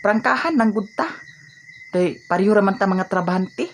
prangkahan ng gudta. Tay pareho raman ta mga trabahante.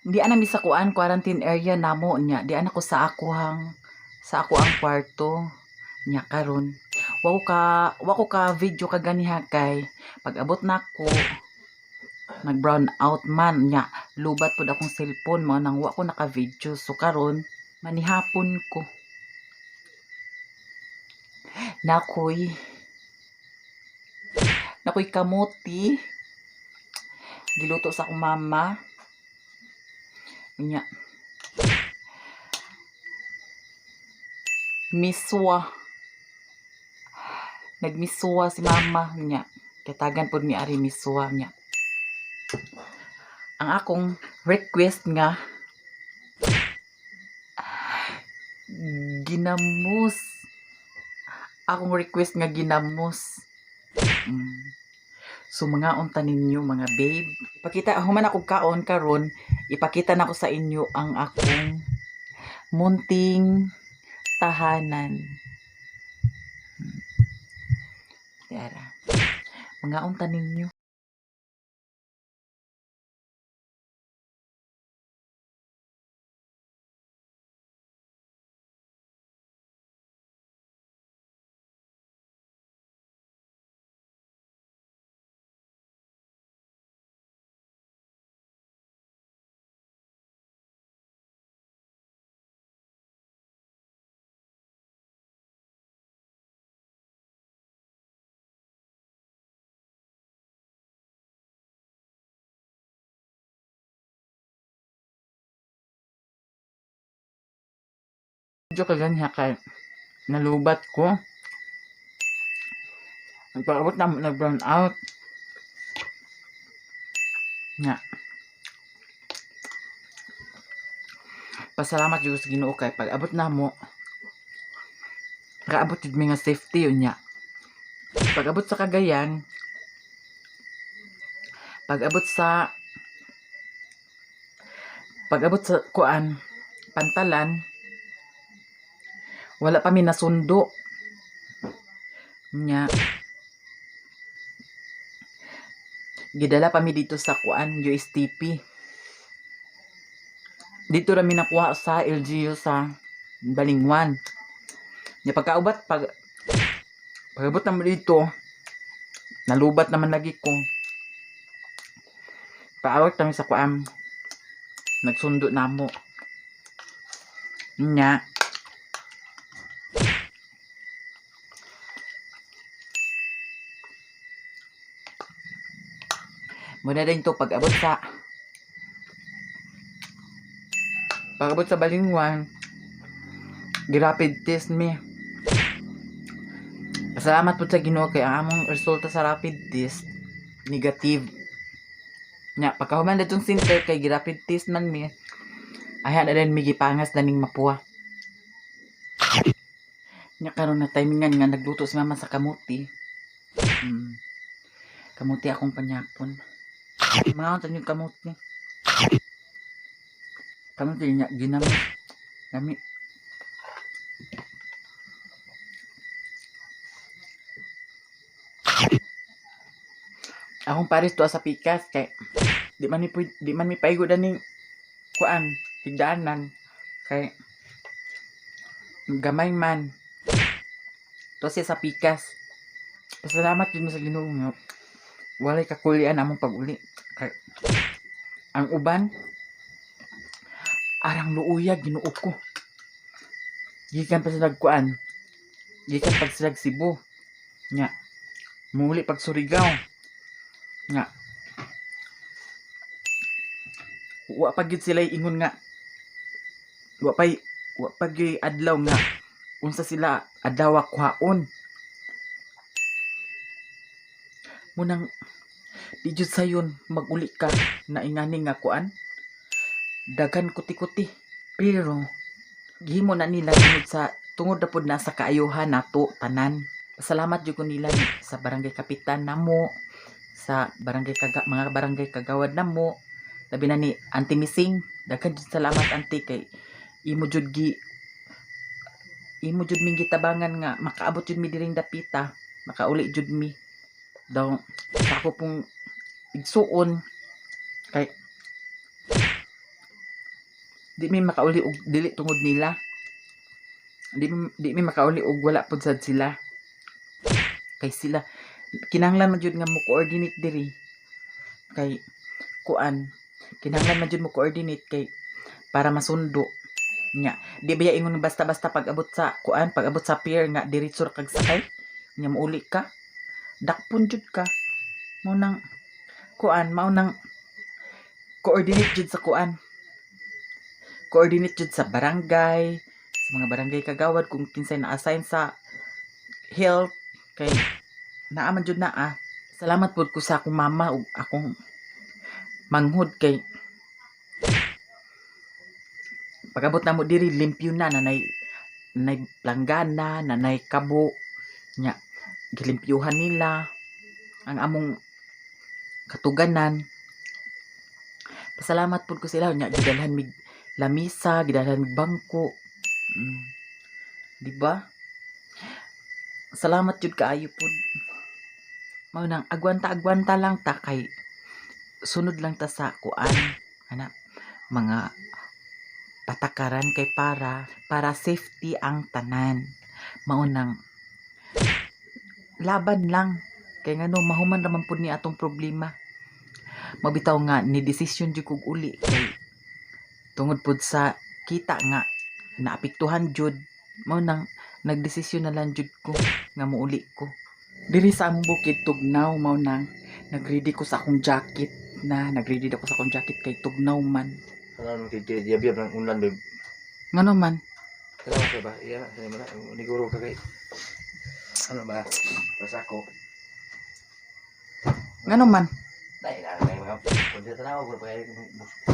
Di ana mi sa kuan quarantine area namo nya. Di ana ko sa ako ang kwarto nya karon. Wa ko ka video ka ganiha kay pag abot nako nag brown out man nya lubat pud akong cellphone mo nang wa ko naka video. So karon manihapon ko nakoy kamuti giluto sa akong mama nya miswa nagmiswa si mama nya katagan pud mi ari miswa nya ang akong request nga ginamos So mga unta ninyo mga babe, ipakita human ako kaon karon, ipakita nako sa inyo ang akong munting tahanan. Tara. Mga unta ninyo. Medyo kaganha kay nalubat ko. Nagpaabot na nag-brown out. Nya. Pasalamat jud sa Ginoo kay pag abot na mo kaabot jud mi nga safety yun nya. Pag abot sa Cagayan, pag abot sa kuan Pantalan, wala pa mi nasundo nya gidala pa mi dito sa kuan USTP. Dito ra mi nakuha sa LGU sa Balingwan. Nya pagkaubat pag-abot naman dito nalubat naman lagi ko. Paawat kami sa kuan nagsundo namo nya Muna din to pag-abot sa Balingwan, gi-rapid test me. Salamat po sa Ginoo kay ang among resulta sa rapid test negative. Nya pagkahuman datong center kay gi-rapid test man mi. Ayan na rin mi gipangas daning mapuwa. Nya karon na timingan nga nagluto si mama sa kamuti. Kamuti akong panyapon. Mga tan yung kamuti. Kamuti niya ginamit. Nami. Akong pares to sa pikas kay di man mi paigo daning kuan higdanan kay gamay man to siya sa pikas. Pasalamat din sa Ginoo nga walay kakulian among pag-uli kay ang uban arang luuya Ginoo ko. Gikan pa sila kuan. Gikan pag sila Cebu. Nya muli pag Surigao. Nya wa pa gid sila ingon nga wa pa gyud adlaw nga unsa sila adlaw kuhaon. Munang di jud sayon maguli ka na ingani nga kuan dagan kuti-kuti pero gihimo na nila tungod na pud na sa kaayuhan nato tanan. Salamat jud ko nila sa barangay kapitan namo, sa mga barangay kagawad namo, labi na ni Auntie Missing. Daghan jud salamat auntie kay imo jud mi gitabangan nga makaabot jud mi diring dapita, makauli jud mi daw sa ako pong igsuon kay di mi makauli og dili tungod nila. Di mi makauli og wala pud sad sila. Kay sila kinahanglan man jud nga mo coordinate diri. Kay kuan, kinahanglan man jud mo coordinate kay para masundo. Nya, di ba ingon basta-basta pag-abot sa kuan, pag-abot sa pier nga diretso kag sakay. Nya mauli ka. Dakpon jud ka. Mao nang kuan, mao nang coordinate jud sa kuan. Coordinate jud sa barangay, sa mga barangay kagawad kung kinsay na-assign sa health kay naaman jud naa. Salamat pud ko sa akong mama ug akong manghod kay pag-abot na mo diri limpyo na nanay langgana, nanay kabo nya gilimpyuhan nila ang among katuganan. Pasalamat pud ko sila nya gidalhan mig lamisa, gidalhan mig bangko. Di ba? Salamat jud kaayo pud. Mao nang agwanta lang ta kay sunod lang ta sa kuan ana mga patakaran kay para safety ang tanan. Mao nang laban lang kay ngano mahuman raman pud ni atong problema. Mabitaw nga ni desisyon jud kog uli kay tungod pud sa kita nga naapektuhan jud. Mao nang nagdesisyon na lang jud ko nga muuli ko diri sa among bukid Tugnaw. Mao nang nagready ko sa akong jacket kay tugnaw man. Ano kay diabiyab ng unlan babe. Ngano man? Salamat kay ba? Iya, sa mo na niguro ka kay. Ano ba? Basta ako. Ngano man? Dai na mga kundi tanaw ko kay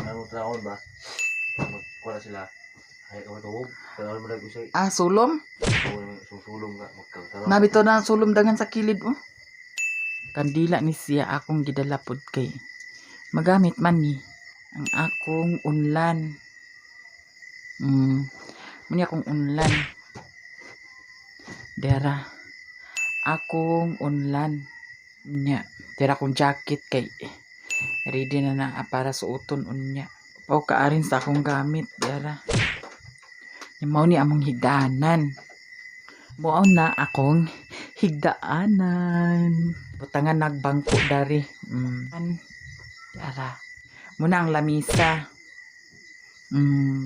ano tanaw ba? Wala sila. Ay ko tuwog. Pero mo nag-usay. Sulom? Susulong nga magkatanaw. Nabito na sulom dangan sa kilid oh. Kandila ni siya akong gidala pod kay magamit man ni ang akong unlan. Muni akong unlan. Dera akong unlan nya. Dera akong jacket kay ready na para suoton unya. Pao kaarin sa akong gamit dera. Mao ni among higdaanan. Mao na akong higdaanan. Butangan nagbangko dari. Dara. Muna ang lamisa.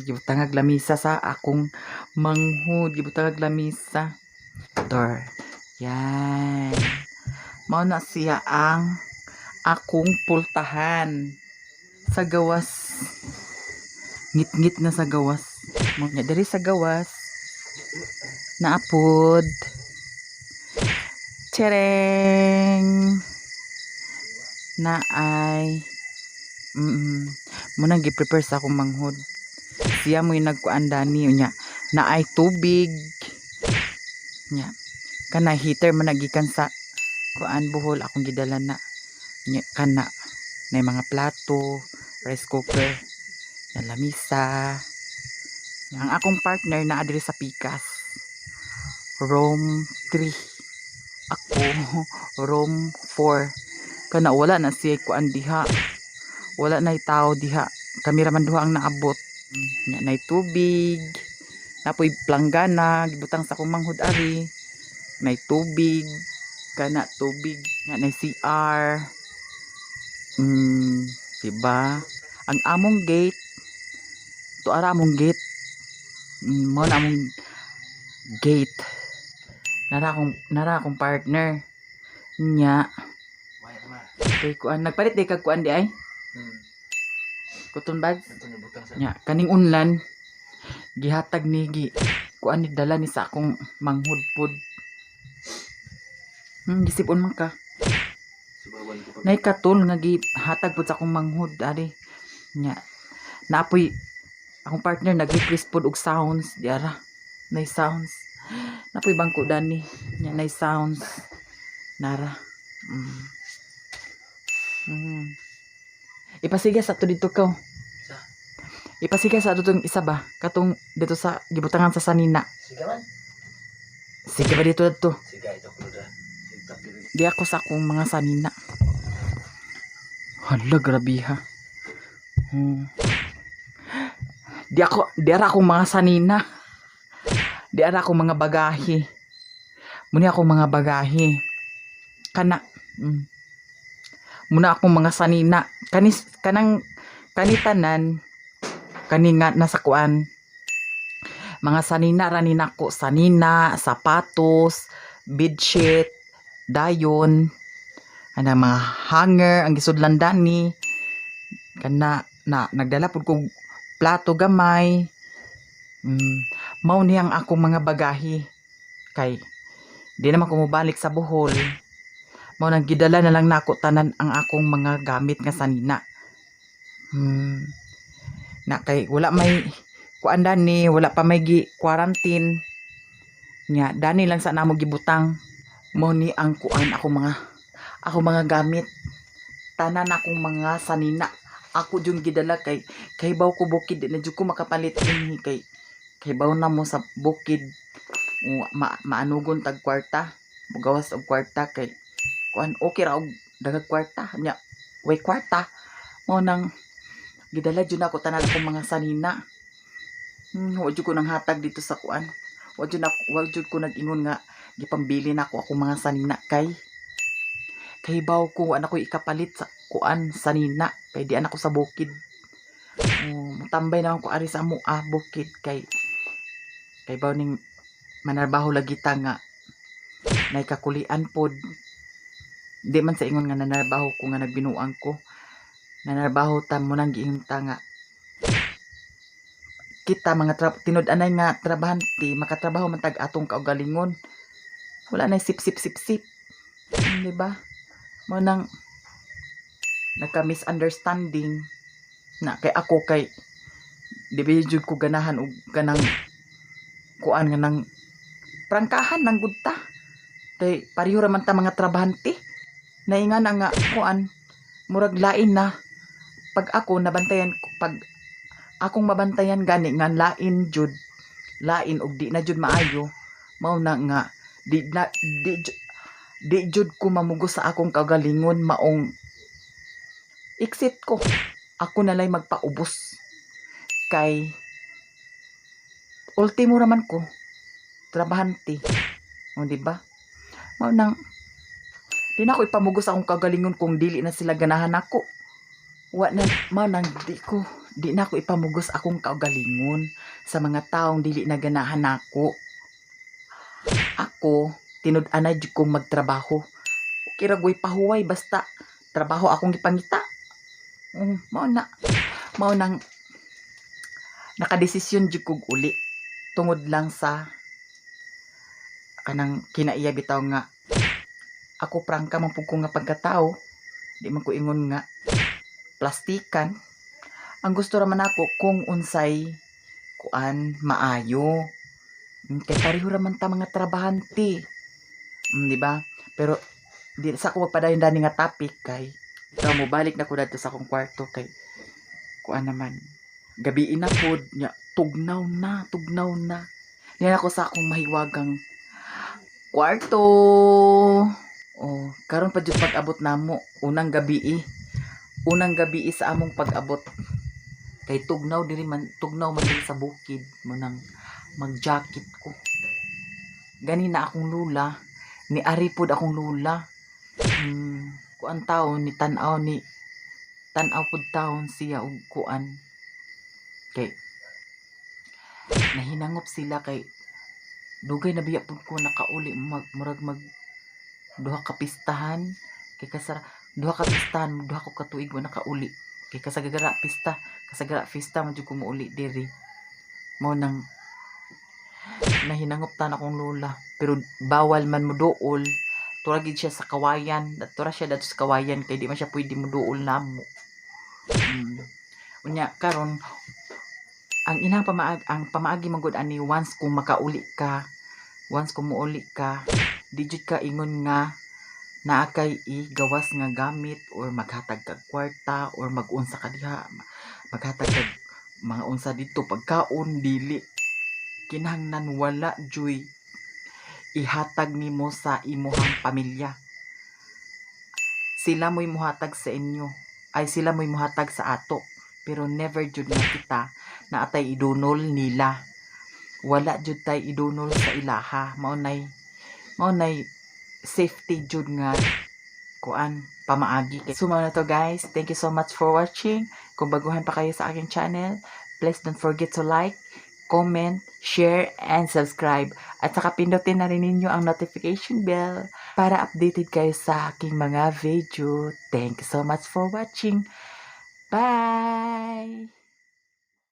Gibutangag lamisa sa akong manghud. Gibutangag lamisa. Door. Yan. Mao na siya ang akong pultahan sa gawas. Ngit-ngit na sa gawas. Mga diri sa gawas. Naapod. Tsereng. Na ay munang gi-prepare sa akong manghod. Siya mo yung nagkuandani niya na ay tubig nya kana heater man nagikan sa kuan buhol akong gidala na nya kana na mga plato, rice cooker, yan lamisa. Ang akong partner na adiri sa Pikas room 3, ako room 4. Kana wala na siya kuan diha, wala na tao diha, kami raman duha ang naabot. Nya nay tubig, napoy planggana gibutang sa akong manghud ari, nay tubig, kana tubig nga nay CR. Diba ang among gate to ara among gate, mo na among gate, nara akong partner nya kay kuan nagpalit day kag kuan di ay cotton bag Ito nabutang sa nya kaning unlan gihatag ni kuan ni dala ni sa akong manghud pod. Gisipon man ka subawan ko pag nay katol nga gihatag pod sa akong manghud ari nya naapoy akong partner nag-request pod og sounds di ara nay sounds, napoy bangko dani nya nay sounds nara. Ipasigas ato dito ka. Sa? Ipasigas ato tong isa ba? Katong dito sa gibutangan sa sanina. Sige man. Sige ba dito to? Sige ito ko da. Tapos Di ako sa akong mga sanina. Hala, grabe ha. Di ara akong mga sanina. Di ara akong mga bagahe. Muni akong mga bagahe. Kana. Muna akong mga sanina. Kanitanan. Kani nga nasa kuan. Mga sanina ranin ako. Sanina, sapatos, bedsheet, dayon. Ana mga hanger ang gisudlan dani. Kana na nagdala pud kog plato gamay. Mao ni ang akong mga bagahe. Kay di naman ko mobalik sa Bohol. Mao nang gidala na lang nako tanan ang akong mga gamit nga sanina. Na kay wala may kuan dani, wala pa may quarantine. Nya dani lang sa namo gibutang. Mao ni ang kuan ako mga gamit. Tanan akong mga sanina. Ako jud gidala kay baw ko bukid di na jud ko makapalit dinhi kay baw na mo sa bukid. Maanugon tag kwarta. Mugawas og kwarta kay kuan okay ra og dagag kwarta nya way kwarta mo nang gidala jud ako tanan akong mga sanina. Wa jud ko nang hatag dito sa kuan, wa jud ko nag-ingon nga gipambili na ako mga sanina kay baw ko ana ko ikapalit sa kuan sanina kay di anak ko sa bukid. Mutambay naman ko ari sa amo bukid kay baw ning manarbaho lagi ta nga nay kakulian pod. Di man sa ingon nga nanarbaho ko nga nagbinuang ko. Nanarbaho ta mo nang giingon ta nga kita mga tinud-anay nga trabahante makatrabaho man tag atong kaugalingon. Wala na sip. Di ba? Mo nang nagka-misunderstanding na kay ako kay di ba jud ko ganahan og kanang kuan nga nang prangkahan nang gudta. Kay pareho ra man ta mga trabahante. Naingan nga kuan murag lain na pag ako nabantayan pag akong mabantayan gani nga lain og di na jud maayo. Mao na nga di jud ko mamugos sa akong kagalingon maong exit ko. Ako na lay magpaubos kay ultimo raman ko trabahante. O di ba? Mao nang di na ako ipamugos akong kagalingon kung dili na sila ganahan ako. Mao nang di na ako ipamugos akong kagalingon sa mga taong dili na ganahan ako. Ako tinud-anay jud kong magtrabaho. Okay ra goy pahuway basta trabaho akong gipangita. Mao nang nakadesisyon jud kog uli tungod lang sa kanang kinaiya bitaw nga ako prangka man pud ko nga pagkatao, di man ko ingon nga plastikan. Ang gusto raman ako kung unsay kuan maayo. Kay pareho raman ta mga trabahante. Di ba? Pero di sa ako magpadayon dani nga topic kay mo balik na ko dito sa akong kwarto kay kuan naman gabi na pod nya tugnaw na. Niyan ako sa akong mahiwagang kwarto. Karon pa jud pag-abot namo unang gabi sa among pag-abot. Kay tugnaw man diri sa bukid mo nang mag-jacket ko. Gani na akong lula, ni ari pod akong lula. Kuan taon ni tan-aw pod taon siya og kuan. Kay nahinangop sila kay dugay na biya pud ko nakauli murag duha ka pistahan kay duha ko ka tuig wa nakauli kay kasagara pista man jud ko muuli diri. Mao nang nahinangop tan akong lola pero bawal man mo duol. Tura gid siya sa kawayan. Tura siya dato sa kawayan kay di man siya pwede mo duol namo. Unya karon ang inang pamaagi magud ani once kung muuli ka, di jud ka ingon nga naa kay gawas nga gamit or maghatag kag kwarta or mag-unsa ka diha, maghatag kag mga unsa dito pagkaon dili. Kinahanglan wala joy ihatag nimo sa imuhang pamilya. Sila mo'y muhatag sa inyo. Sila mo'y muhatag sa ato. Pero never jud na kita na atay idunol nila. Wala jud tay idunol sa ilaha. Maunay safety jud nga kuan pamaagi. So mao na to guys. Thank you so much for watching. Kung baguhan pa kayo sa aking channel, please don't forget to like, comment, share, and subscribe. At saka pindutin na rin ninyo ang notification bell para updated kayo sa aking mga video. Thank you so much for watching. Bye!